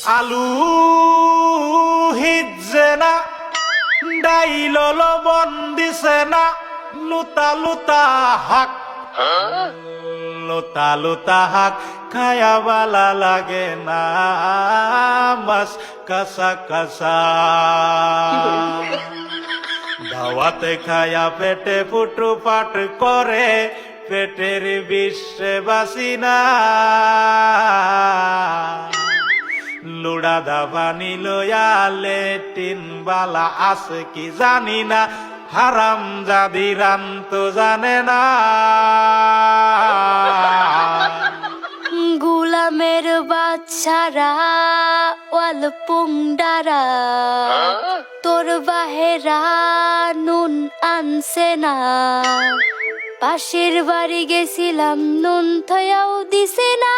আলু হিজে না ডাইল লবণ দিছে না লুতা লুতা হাক লুতা লুতা হাক খায়া বালা লাগে না মাছ কাঁচা কাঁচা দাওয়াতে খায়া পেটে ফুটু পাট করে পেটের বিশ্বে বাসি না লুড়া দাবানি লয়া লেটিন বালা আছে কি জানি না হারাম জাদি রাম তো জানে না গুলামের বাচ্চারা ওয়াল পুংডারা তোর বাহেরা নুন আনছে না পাশের বাড়ি গেছিলাম নুন থয়াও দিছে না